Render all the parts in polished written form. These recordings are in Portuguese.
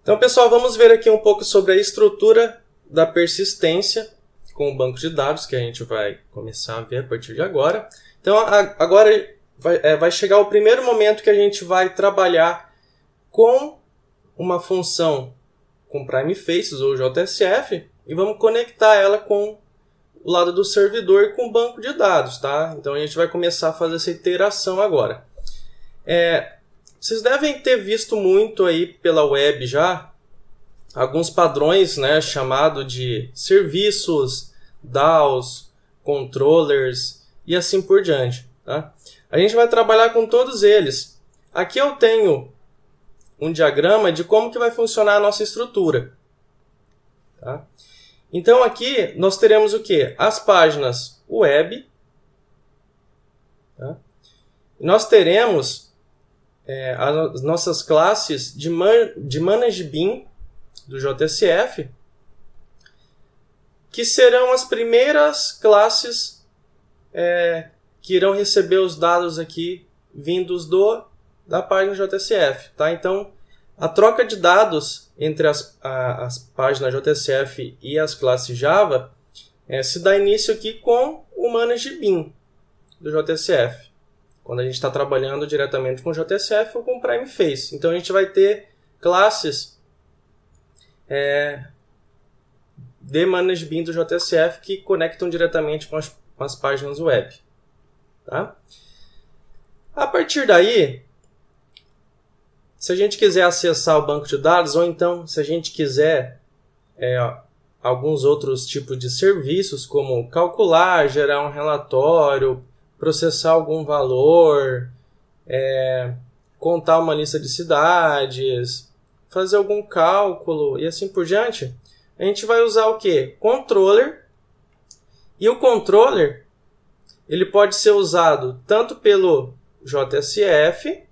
Então, pessoal, vamos ver aqui um pouco sobre a estrutura da persistência com o banco de dados, que a gente vai começar a ver a partir de agora. Então, agora vai chegar o primeiro momento que a gente vai trabalhar com uma função com prime faces ou JSF e vamos conectar ela com o lado do servidor e com o banco de dados, tá? Então, a gente vai começar a fazer essa iteração agora. Vocês devem ter visto muito aí pela web já alguns padrões, né, chamado de serviços, DAOs, controllers e assim por diante, tá? A gente vai trabalhar com todos eles. Aqui eu tenho um diagrama de como que vai funcionar a nossa estrutura, tá? Então aqui nós teremos o que? As páginas web, tá? Nós teremos as nossas classes de ManageBean do JSF, que serão as primeiras classes que irão receber os dados aqui vindos da página JSF, tá? Então, a troca de dados entre as páginas JSF e as classes Java se dá início aqui com o ManageBean do JSF, quando a gente está trabalhando diretamente com JSF ou com prime face. Então, a gente vai ter classes de ManageBean do JSF que conectam diretamente com as páginas web, tá? A partir daí, se a gente quiser acessar o banco de dados, ou então se a gente quiser alguns outros tipos de serviços, como calcular, gerar um relatório, processar algum valor, contar uma lista de cidades, fazer algum cálculo e assim por diante, a gente vai usar o quê? Controller. E o controller ele pode ser usado tanto pelo JSF,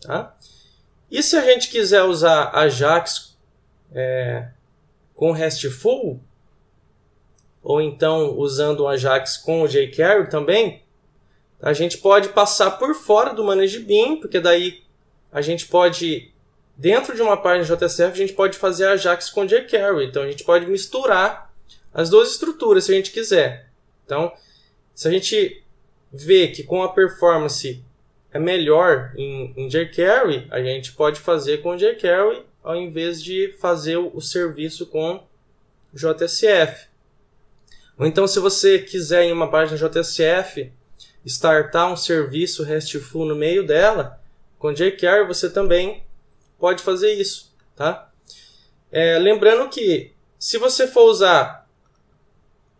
tá? E se a gente quiser usar Ajax com RESTful, ou então usando o Ajax com o jQuery também, a gente pode passar por fora do ManageBean, porque daí a gente pode, dentro de uma página JSF, a gente pode fazer Ajax com jQuery. Então, a gente pode misturar as duas estruturas, se a gente quiser. Então, se a gente vê que com a performance é melhor em jQuery, a gente pode fazer com jQuery, ao invés de fazer o serviço com JSF. Ou então, se você quiser em uma página JSF startar um serviço RESTful no meio dela, com jQuery você também pode fazer isso, tá? Lembrando que se você for usar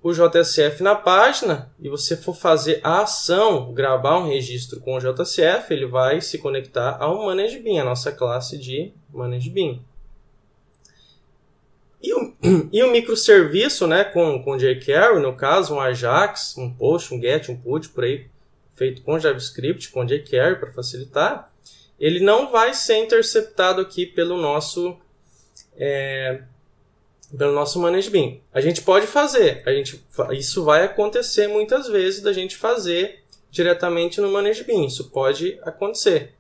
o JSF na página e você for fazer a ação, gravar um registro com o JSF, ele vai se conectar ao ManageBean, a nossa classe de ManageBean. E o microserviço, né, com jQuery, no caso, um Ajax, um post, um get, um put, por aí, feito com JavaScript, com jQuery para facilitar, ele não vai ser interceptado aqui pelo nosso ManageBean. A gente pode fazer, isso vai acontecer muitas vezes da gente fazer diretamente no ManageBean, isso pode acontecer.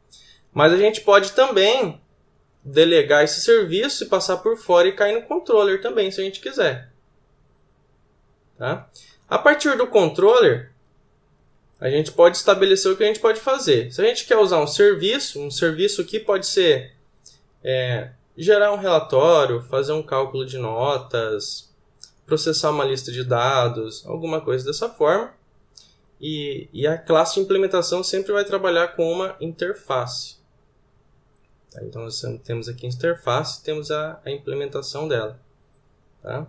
Mas a gente pode também delegar esse serviço e passar por fora e cair no controller também, se a gente quiser, tá? A partir do controller, a gente pode estabelecer o que a gente pode fazer. Se a gente quer usar um serviço aqui pode ser gerar um relatório, fazer um cálculo de notas, processar uma lista de dados, alguma coisa dessa forma. E a classe de implementação sempre vai trabalhar com uma interface. Tá? Então, nós temos aqui a interface, temos a implementação dela. Tá?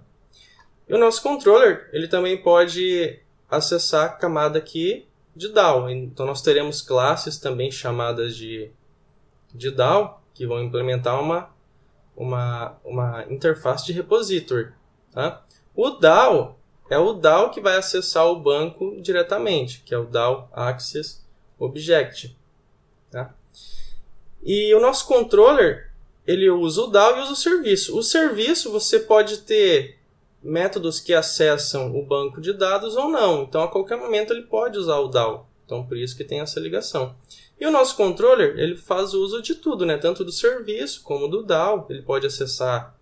E o nosso controller, ele também pode acessar a camada aqui de DAO. Então, nós teremos classes também chamadas de DAO, que vão implementar uma interface de repository. Tá? O DAO é o DAO que vai acessar o banco diretamente, que é o DAO Access Object. Tá? E o nosso controller, ele usa o DAO e usa o serviço. O serviço você pode ter métodos que acessam o banco de dados ou não. Então, a qualquer momento, ele pode usar o DAO. Então, por isso que tem essa ligação. E o nosso controller, ele faz uso de tudo, né? Tanto do serviço como do DAO. Ele pode acessar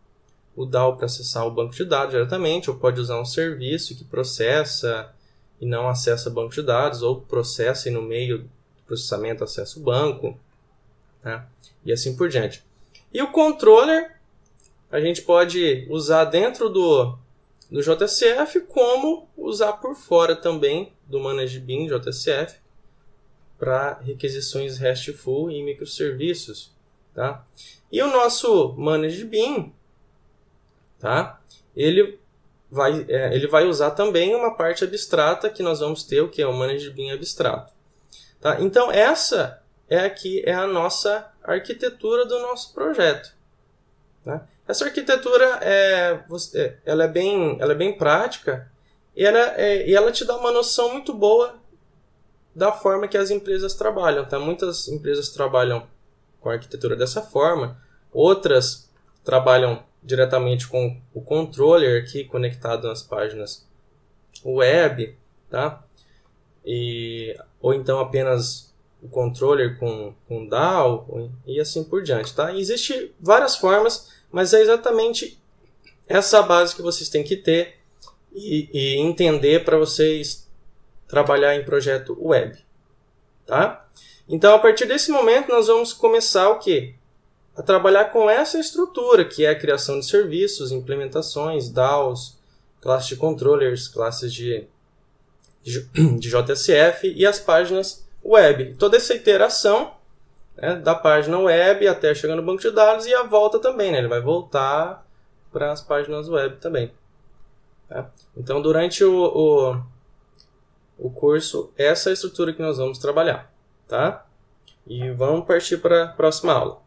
o DAO para acessar o banco de dados diretamente, ou pode usar um serviço que processa e não acessa o banco de dados, ou processa e no meio do processamento acessa o banco, né? E assim por diante. E o controller a gente pode usar dentro do JSF, como usar por fora também do ManageBean JSF para requisições RESTful e microserviços, tá? E o nosso ManageBean, tá? Ele vai usar também uma parte abstrata que nós vamos ter, o que é o ManageBean abstrato, tá? Então essa é a nossa arquitetura do nosso projeto, tá? Essa arquitetura ela é bem prática e ela te dá uma noção muito boa da forma que as empresas trabalham, tá? Muitas empresas trabalham com a arquitetura dessa forma, outras trabalham diretamente com o controller aqui conectado nas páginas web, tá? Ou então apenas o controller com DAO e assim por diante, tá? Existem várias formas, mas é exatamente essa base que vocês têm que ter e entender para vocês trabalhar em projeto web, tá? Então, a partir desse momento, nós vamos começar o quê? A trabalhar com essa estrutura, que é a criação de serviços, implementações, DAOs, classes de controllers, classes de JSF e as páginas web. Toda essa iteração, né, da página web até chegar no banco de dados e a volta também, né? Ele vai voltar para as páginas web também, tá? Então, durante o curso, essa é a estrutura que nós vamos trabalhar, tá? E vamos partir para a próxima aula.